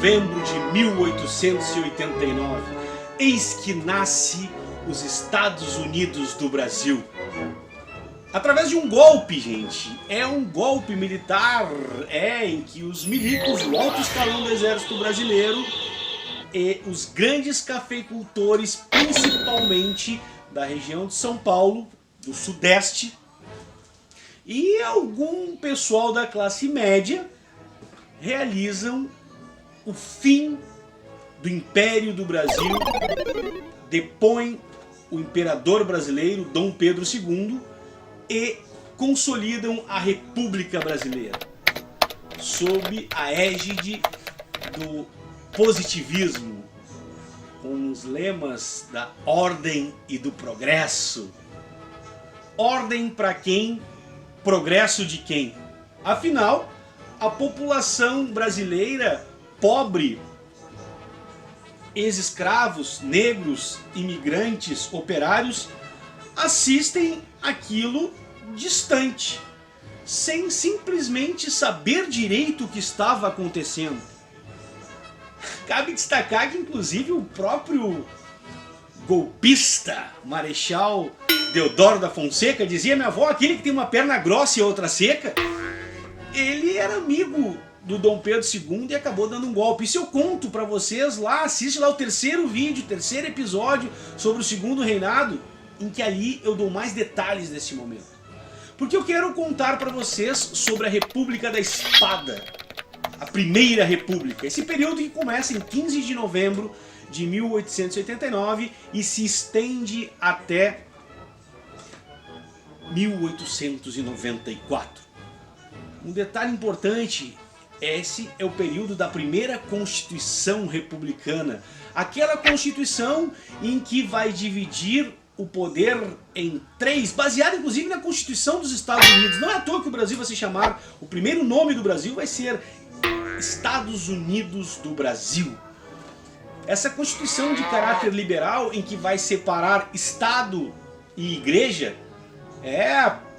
novembro de 1889, eis que nasce os Estados Unidos do Brasil. Através de um golpe, gente. É um golpe militar, em que os milicos, o alto escalão do exército brasileiro e os grandes cafeicultores, principalmente da região de São Paulo, do Sudeste, e algum pessoal da classe média realizam o fim do Império do Brasil, depõem o imperador brasileiro Dom Pedro II e consolidam a República Brasileira sob a égide do positivismo, com os lemas da ordem e do progresso. Ordem para quem? Progresso de quem? Afinal, a população brasileira pobre, ex-escravos, negros, imigrantes, operários, assistem aquilo distante, sem simplesmente saber direito o que estava acontecendo. Cabe destacar que inclusive o próprio golpista Marechal Deodoro da Fonseca, dizia minha avó, aquele que tem uma perna grossa e outra seca, ele era amigo do Dom Pedro II e acabou dando um golpe. Isso eu conto pra vocês lá, assiste lá o terceiro vídeo, terceiro episódio sobre o segundo reinado, em que ali eu dou mais detalhes desse momento. Porque eu quero contar pra vocês sobre a República da Espada, a Primeira República. Esse período que começa em 15 de novembro de 1889 e se estende até 1894. Um detalhe importante, esse é o período da primeira Constituição Republicana. Aquela Constituição em que vai dividir o poder em três, baseado inclusive na Constituição dos Estados Unidos. Não é à toa que o Brasil vai se chamar, o primeiro nome do Brasil vai ser Estados Unidos do Brasil. Essa Constituição de caráter liberal, em que vai separar Estado e Igreja,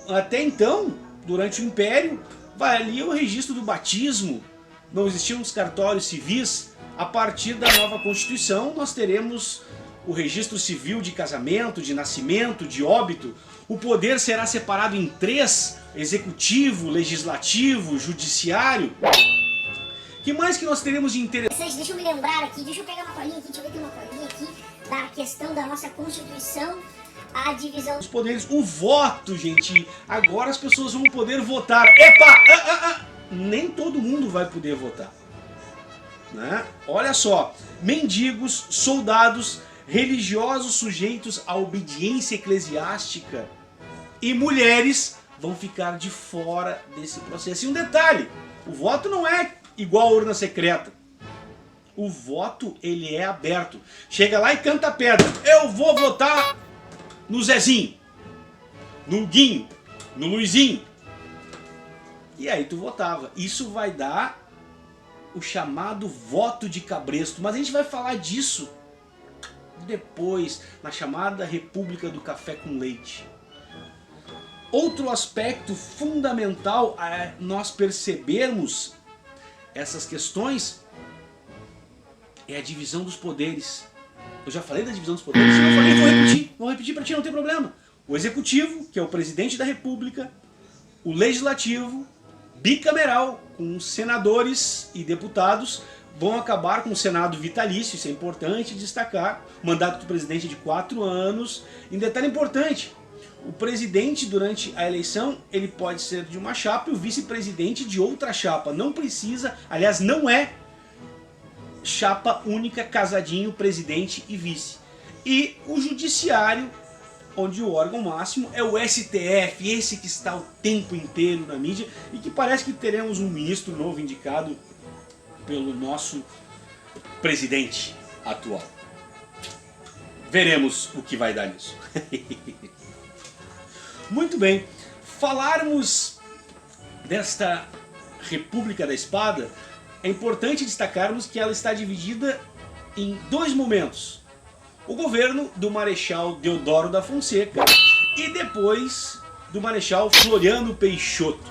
até então, durante o Império, valia o registro do batismo, não existiam os cartórios civis. A partir da nova Constituição nós teremos o registro civil de casamento, de nascimento, de óbito. O poder será separado em três: executivo, legislativo, judiciário. Que mais que nós teremos de interessante? Deixa eu me lembrar aqui, deixa eu pegar uma colinha aqui, deixa eu ver que tem uma colinha aqui da questão da nossa Constituição, a divisão dos poderes. O voto, gente, agora as pessoas vão poder votar. Epa! Nem todo mundo vai poder votar, né? Olha só, mendigos, soldados, religiosos sujeitos à obediência eclesiástica e mulheres vão ficar de fora desse processo. E um detalhe, o voto não é igual a urna secreta. O voto, ele é aberto. Chega lá e canta a pedra. Eu vou votar no Zezinho, no Guinho, no Luizinho. E aí tu votava. Isso vai dar o chamado voto de cabresto. Mas a gente vai falar disso depois, na chamada República do Café com Leite. Outro aspecto fundamental é nós percebermos essas questões é a divisão dos poderes. Eu já falei da divisão dos poderes, se não falei, vou repetir para ti, não tem problema. O executivo, que é o presidente da República, o legislativo, bicameral, com senadores e deputados, vão acabar com o Senado vitalício, isso é importante destacar. O mandato do presidente é de 4 anos. E um detalhe importante, o presidente durante a eleição, ele pode ser de uma chapa e o vice-presidente de outra chapa. Não precisa, aliás não é chapa única, casadinho, presidente e vice. E o judiciário, onde o órgão máximo é o STF, esse que está o tempo inteiro na mídia e que parece que teremos um ministro novo indicado pelo nosso presidente atual. Veremos o que vai dar nisso. Muito bem, falarmos desta República da Espada, é importante destacarmos que ela está dividida em dois momentos. O governo do Marechal Deodoro da Fonseca e depois do Marechal Floriano Peixoto.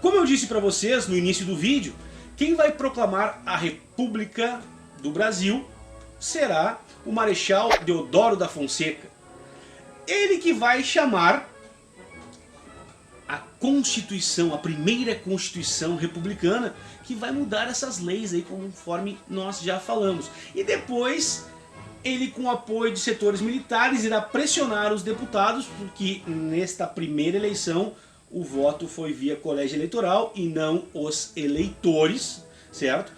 Como eu disse para vocês no início do vídeo, Quem vai proclamar a República do Brasil será o Marechal Deodoro da Fonseca. Ele que vai chamar a Constituição, a primeira Constituição republicana, que vai mudar essas leis aí, conforme nós já falamos. E depois, ele, com o apoio de setores militares, irá pressionar os deputados, porque nesta primeira eleição o voto foi via colégio eleitoral e não os eleitores, certo?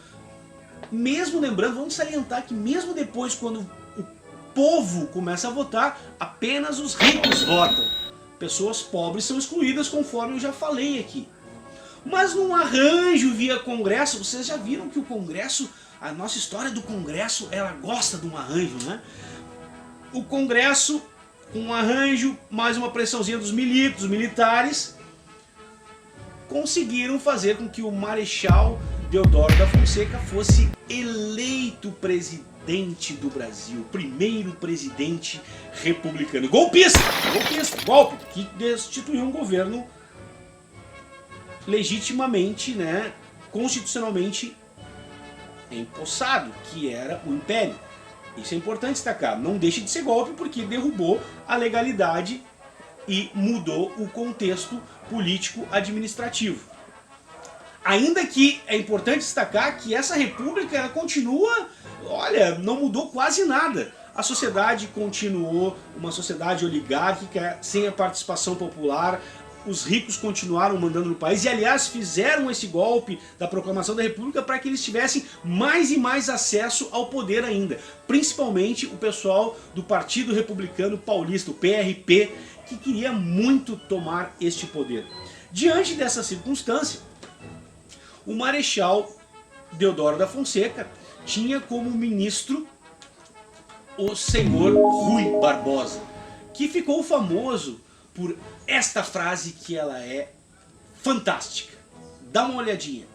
Mesmo lembrando, vamos salientar que mesmo depois, quando o povo começa a votar, apenas os ricos votam. Pessoas pobres são excluídas, conforme eu já falei aqui. Mas num arranjo via Congresso, vocês já viram que o Congresso, a nossa história do Congresso, ela gosta de um arranjo, né? O Congresso, com um arranjo, mais uma pressãozinha dos milicos, dos militares, conseguiram fazer com que o Marechal Deodoro da Fonseca fosse eleito presidente do Brasil, primeiro presidente republicano. Golpista, golpe, que destituiu um governo legitimamente, né, constitucionalmente empossado, que era o Império. Isso é importante destacar, não deixe de ser golpe porque derrubou a legalidade e mudou o contexto político-administrativo. Ainda que é importante destacar que essa república ela continua, olha, não mudou quase nada. A sociedade continuou uma sociedade oligárquica, sem a participação popular. Os ricos continuaram mandando no país e, aliás, fizeram esse golpe da proclamação da república para que eles tivessem mais e mais acesso ao poder ainda. Principalmente o pessoal do Partido Republicano Paulista, o PRP, que queria muito tomar este poder. Diante dessa circunstância, o Marechal Deodoro da Fonseca tinha como ministro o senhor Rui Barbosa, que ficou famoso por esta frase que ela é fantástica. Dá uma olhadinha.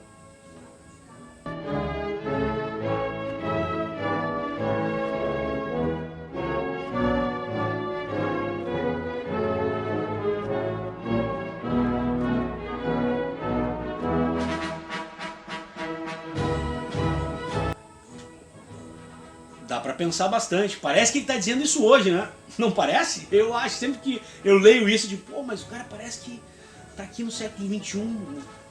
Dá pra pensar bastante. Parece que ele tá dizendo isso hoje, né? Não parece? Eu acho, sempre que eu leio isso, de pô, mas o cara parece que tá aqui no século XXI.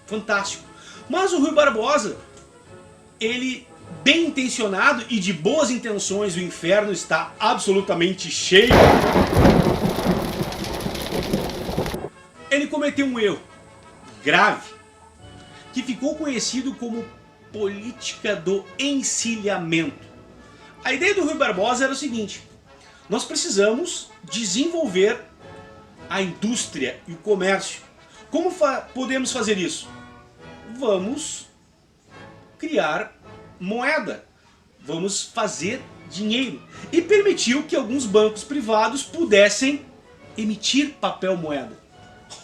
Fantástico. Mas o Rui Barbosa, ele, bem intencionado e de boas intenções, o inferno está absolutamente cheio. Ele cometeu um erro grave, que ficou conhecido como política do encilhamento. A ideia do Rui Barbosa era o seguinte: nós precisamos desenvolver a indústria e o comércio. Como podemos fazer isso? Vamos criar moeda, vamos fazer dinheiro. E permitiu que alguns bancos privados pudessem emitir papel moeda.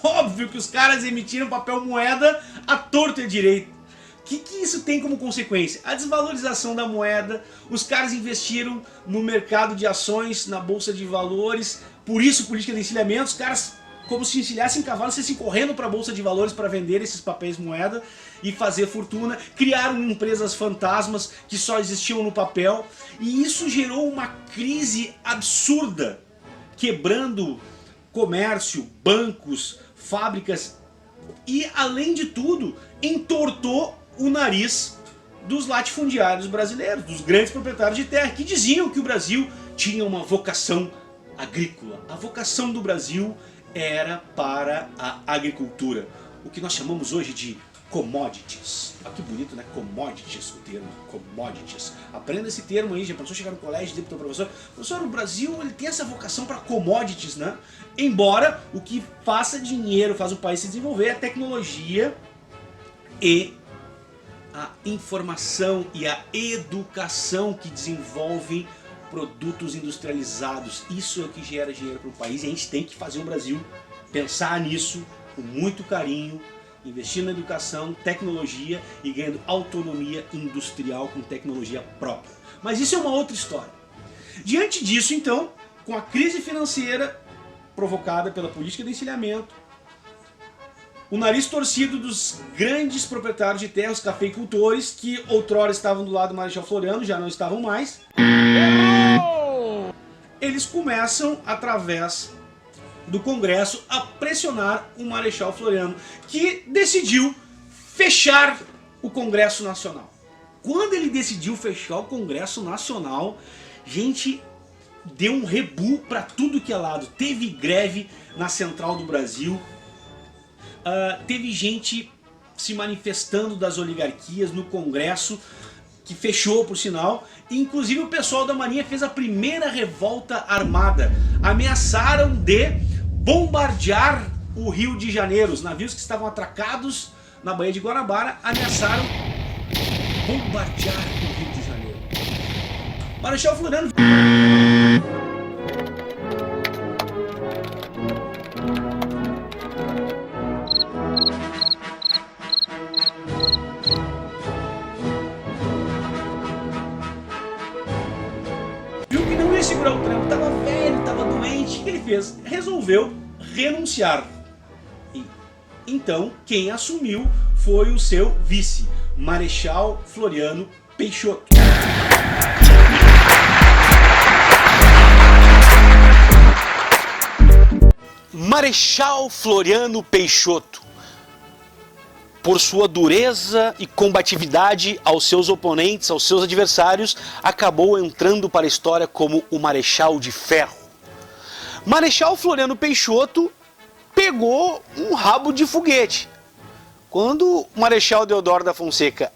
Óbvio que os caras emitiram papel moeda à torta e à direita. O que isso tem como consequência? A desvalorização da moeda, os caras investiram no mercado de ações, na bolsa de valores, por isso política de encilhamento, os caras como se encilhassem cavalos, fossem correndo para a bolsa de valores para vender esses papéis moeda e fazer fortuna, criaram empresas fantasmas que só existiam no papel, e isso gerou uma crise absurda, quebrando comércio, bancos, fábricas e, além de tudo, entortou o nariz dos latifundiários brasileiros, dos grandes proprietários de terra, que diziam que o Brasil tinha uma vocação agrícola. A vocação do Brasil era para a agricultura, o que nós chamamos hoje de commodities. Olha que bonito, né? Commodities, o termo, commodities. Aprenda esse termo aí, já pensou chegar no colégio e dizer para o professor: professor, o Brasil ele tem essa vocação para commodities, né? Embora o que faça dinheiro, faz o país se desenvolver, é a tecnologia e a informação e a educação que desenvolvem produtos industrializados. Isso é o que gera dinheiro para o país, e a gente tem que fazer o Brasil pensar nisso com muito carinho, investindo na educação, tecnologia e ganhando autonomia industrial com tecnologia própria. Mas isso é uma outra história. Diante disso, então, com a crise financeira provocada pela política de encilhamento, O nariz torcido dos grandes proprietários de terras, cafeicultores, que outrora estavam do lado do Marechal Floriano, já não estavam mais. Eles começam, através do Congresso, a pressionar o Marechal Floriano, que decidiu fechar o Congresso Nacional. Quando ele decidiu fechar o Congresso Nacional, gente, deu um rebu para tudo que é lado. Teve greve na Central do Brasil, teve gente se manifestando das oligarquias no Congresso, que fechou por sinal. Inclusive o pessoal da Marinha fez a primeira revolta armada. Ameaçaram de bombardear o Rio de Janeiro. Os navios que estavam atracados na Baía de Guanabara ameaçaram bombardear o Rio de Janeiro. Marechal Floriano viu que não ia segurar o tranco, estava velho, estava doente. O que ele fez? Resolveu renunciar. Então, quem assumiu foi o seu vice, Marechal Floriano Peixoto. Marechal Floriano Peixoto, por sua dureza e combatividade aos seus oponentes, aos seus adversários, acabou entrando para a história como o Marechal de Ferro. Marechal Floriano Peixoto pegou um rabo de foguete. Quando o Marechal Deodoro da Fonseca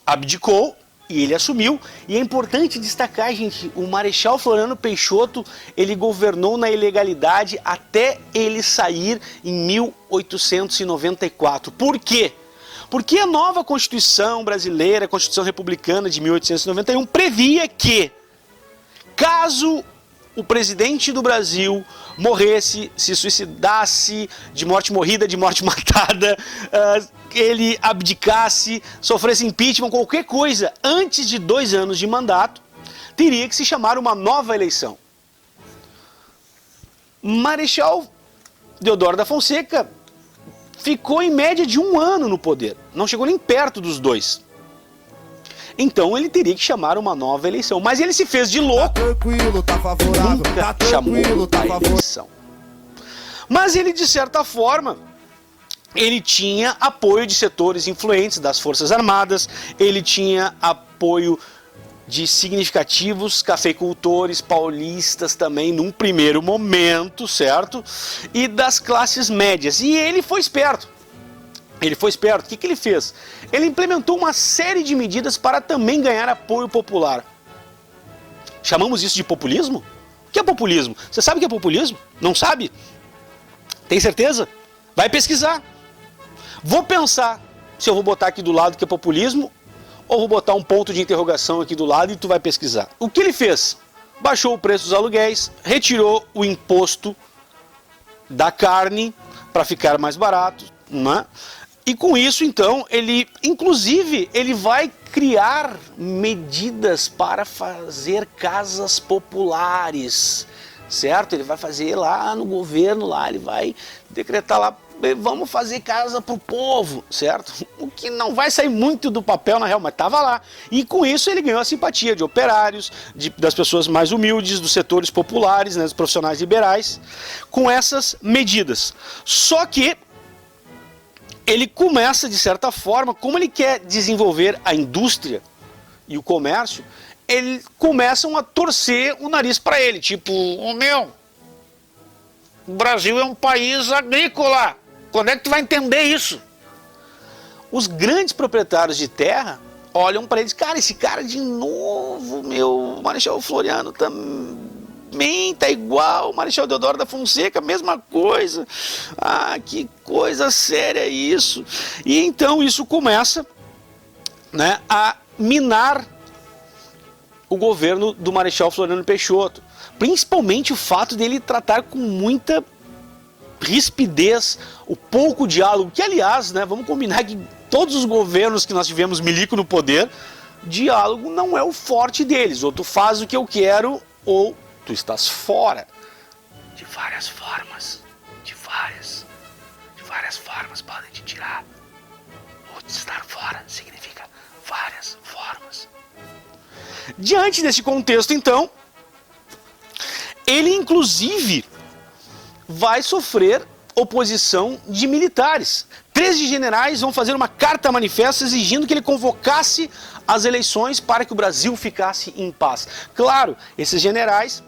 abdicou e ele assumiu, e é importante destacar, gente, o Marechal Floriano Peixoto, ele governou na ilegalidade até ele sair em 1894. Por quê? Porque a nova Constituição brasileira, a Constituição Republicana de 1891, previa que, caso o presidente do Brasil morresse, se suicidasse, de morte morrida, de morte matada, ele abdicasse, sofresse impeachment, qualquer coisa, antes de 2 anos de mandato, teria que se chamar uma nova eleição. Marechal Deodoro da Fonseca ficou em média de 1 ano no poder, não chegou nem perto dos 2. Então ele teria que chamar uma nova eleição. Mas ele se fez de louco, nunca chamou a eleição. Mas ele, de certa forma, ele tinha apoio de setores influentes das Forças Armadas, ele tinha apoio de significativos cafeicultores paulistas também, num primeiro momento, certo? E das classes médias. E ele foi esperto. Ele foi esperto. O que ele fez? Ele implementou uma série de medidas para também ganhar apoio popular. Chamamos isso de populismo? O que é populismo? Você sabe o que é populismo? Não sabe? Tem certeza? Vai pesquisar. Vou pensar se eu vou botar aqui do lado que é populismo ou vou botar um ponto de interrogação aqui do lado e tu vai pesquisar. O que ele fez? Baixou o preço dos aluguéis, retirou o imposto da carne para ficar mais barato, né? E com isso, então, ele vai criar medidas para fazer casas populares, certo? Ele vai fazer lá no governo, lá ele vai decretar lá, vamos fazer casa para o povo, certo? O que não vai sair muito do papel na real, mas estava lá. E com isso ele ganhou a simpatia de operários, das pessoas mais humildes, dos setores populares, né, dos profissionais liberais, com essas medidas. Só que ele começa, de certa forma, como ele quer desenvolver a indústria e o comércio, eles começam a torcer o nariz para ele, tipo, o Brasil é um país agrícola, quando é que tu vai entender isso? Os grandes proprietários de terra olham para eles, cara, esse cara de novo, o Marechal Floriano também tá igual, o Marechal Deodoro da Fonseca, mesma coisa. Ah, que coisa séria isso. E então isso começa, né, a minar o governo do Marechal Floriano Peixoto. Principalmente o fato dele tratar com muita rispidez o pouco diálogo, que aliás, né, vamos combinar que todos os governos que nós tivemos milico no poder, diálogo não é o forte deles. Ou tu faz o que eu quero, ou tu estás fora. De várias formas. De várias formas podem te tirar. O estar fora significa várias formas. Diante desse contexto, então, ele inclusive vai sofrer oposição de militares. 13 generais vão fazer uma carta manifesto exigindo que ele convocasse as eleições para que o Brasil ficasse em paz. Claro, esses generais,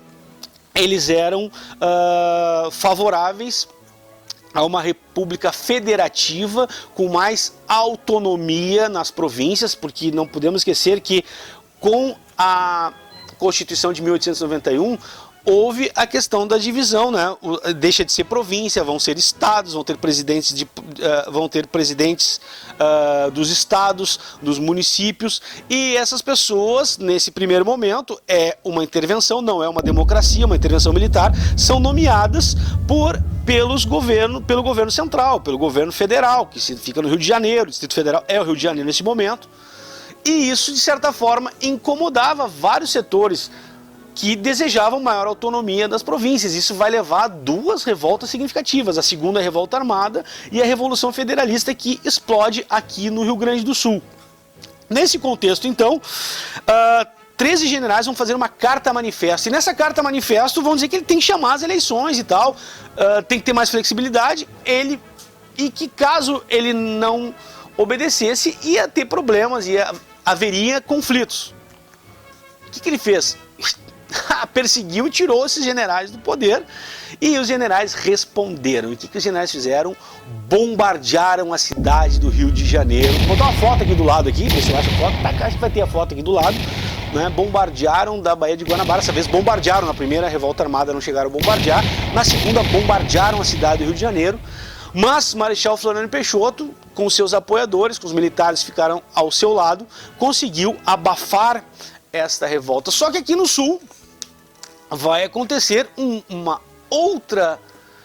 eles eram favoráveis a uma república federativa com mais autonomia nas províncias, porque não podemos esquecer que com a Constituição de 1891 houve a questão da divisão, né? Deixa de ser província, vão ser estados, vão ter presidentes, dos estados, dos municípios, e essas pessoas, nesse primeiro momento, uma intervenção, não é uma democracia, uma intervenção militar, são nomeadas pelo governo central, pelo governo federal, que fica no Rio de Janeiro. O Distrito Federal é o Rio de Janeiro nesse momento, e isso, de certa forma, incomodava vários setores que desejavam maior autonomia das províncias. Isso vai levar a duas revoltas significativas. A segunda é a Revolta Armada e a Revolução Federalista, que explode aqui no Rio Grande do Sul. Nesse contexto, então, 13 generais vão fazer uma carta manifesto. E nessa carta manifesto vão dizer que ele tem que chamar as eleições e tal, tem que ter mais flexibilidade, e que caso ele não obedecesse, ia ter problemas, haveria conflitos. O que ele fez? Perseguiu e tirou esses generais do poder, e os generais responderam. E o que os generais fizeram? Bombardearam a cidade do Rio de Janeiro. Vou botar uma foto aqui do lado, aqui, ver se eu acho a foto. Acho que vai ter a foto aqui do lado, né? Bombardearam da Baía de Guanabara. Essa vez bombardearam. Na primeira revolta armada não chegaram a bombardear, na segunda bombardearam a cidade do Rio de Janeiro. Mas Marechal Floriano Peixoto, com seus apoiadores, com os militares que ficaram ao seu lado, conseguiu abafar esta revolta. Só que aqui no sul vai acontecer uma outra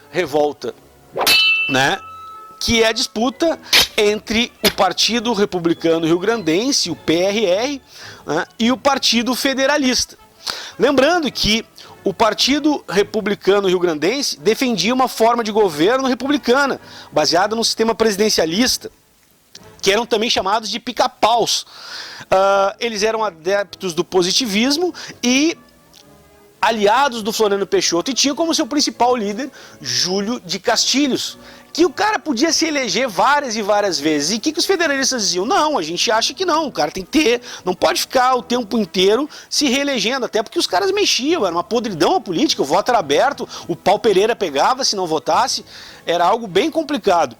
revolta, né? Que é a disputa entre o Partido Republicano Rio-Grandense, o PRR, né? E o Partido Federalista. Lembrando que o Partido Republicano Rio-Grandense defendia uma forma de governo republicana, baseada no sistema presidencialista, que eram também chamados de pica-paus. Eles eram adeptos do positivismo e aliados do Floriano Peixoto, e tinha como seu principal líder Júlio de Castilhos, que o cara podia se eleger várias e várias vezes. E o que os federalistas diziam? Não, a gente acha que não, o cara tem que ter, não pode ficar o tempo inteiro se reelegendo, até porque os caras mexiam, era uma podridão a política, o voto era aberto, o pau Pereira pegava se não votasse, era algo bem complicado.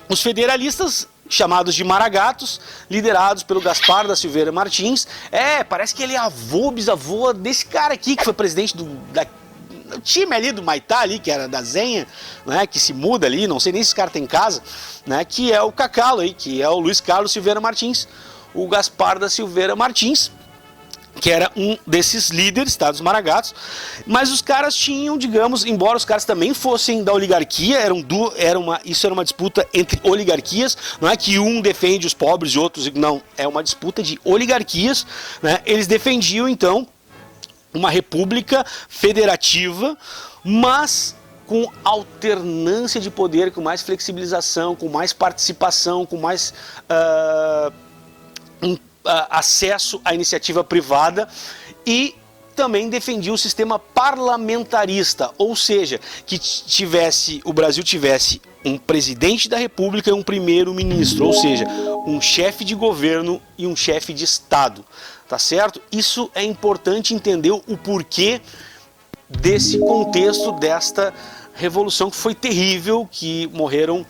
Os federalistas, chamados de Maragatos, liderados pelo Gaspar da Silveira Martins, parece que ele é bisavô desse cara aqui, que foi presidente do time ali do Maitá, ali, que era da Zenha, né, que se muda ali, não sei nem se esse cara tem casa, né, que é o Cacalo aí, que é o Luiz Carlos Silveira Martins, o Gaspar da Silveira Martins, que era um desses líderes, tá, dos Maragatos. Mas os caras tinham, digamos, embora os caras também fossem da oligarquia, isso era uma disputa entre oligarquias, não é que um defende os pobres e outros, não, é uma disputa de oligarquias, né? Eles defendiam, então, uma república federativa, mas com alternância de poder, com mais flexibilização, com mais participação, com mais acesso à iniciativa privada, e também defendia o sistema parlamentarista, ou seja, que o Brasil tivesse um presidente da República e um primeiro-ministro, ou seja, um chefe de governo e um chefe de Estado, tá certo? Isso é importante entender o porquê desse contexto, desta revolução que foi terrível, que morreram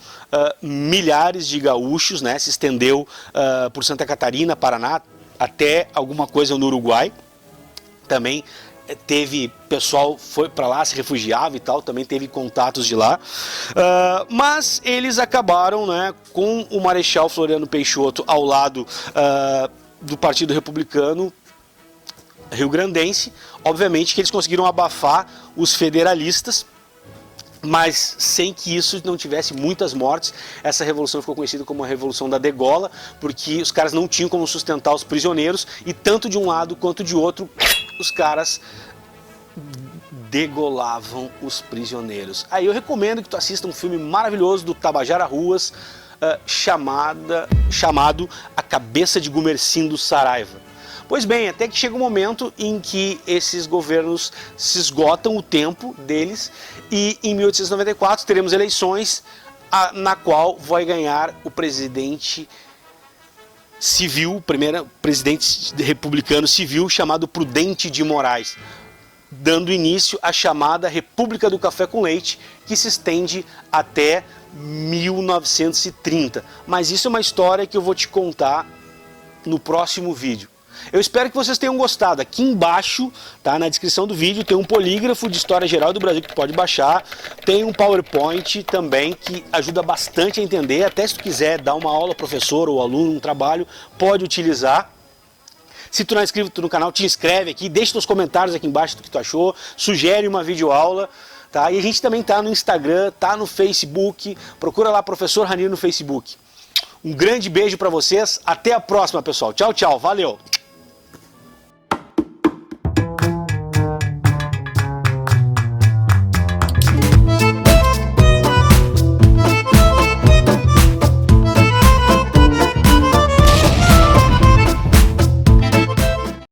milhares de gaúchos, né? Se estendeu por Santa Catarina, Paraná, até alguma coisa no Uruguai. Também teve pessoal, foi para lá, se refugiava e tal, também teve contatos de lá. Mas eles acabaram, né, com o Marechal Floriano Peixoto ao lado do Partido Republicano Rio-Grandense. Obviamente que eles conseguiram abafar os federalistas, mas sem que isso não tivesse muitas mortes. Essa revolução ficou conhecida como a Revolução da Degola, porque os caras não tinham como sustentar os prisioneiros, e tanto de um lado quanto de outro, os caras degolavam os prisioneiros. Aí eu recomendo que tu assista um filme maravilhoso do Tabajara Ruas, chamado A Cabeça de Gumercindo Saraiva. Pois bem, até que chega um momento em que esses governos se esgotam o tempo deles e em 1894 teremos eleições na qual vai ganhar o presidente civil, o primeiro presidente republicano civil chamado Prudente de Moraes, dando início à chamada República do Café com Leite, que se estende até 1930. Mas isso é uma história que eu vou te contar no próximo vídeo. Eu espero que vocês tenham gostado. Aqui embaixo, tá, na descrição do vídeo, tem um polígrafo de História Geral do Brasil que tu pode baixar. Tem um PowerPoint também que ajuda bastante a entender. Até se tu quiser dar uma aula, professor ou aluno, um trabalho, pode utilizar. Se tu não é inscrito no canal, te inscreve aqui, deixa nos comentários aqui embaixo do que tu achou, sugere uma videoaula, tá? E a gente também tá no Instagram, tá no Facebook, procura lá Professor Ranir no Facebook. Um grande beijo para vocês, até a próxima, pessoal. Tchau, tchau, valeu!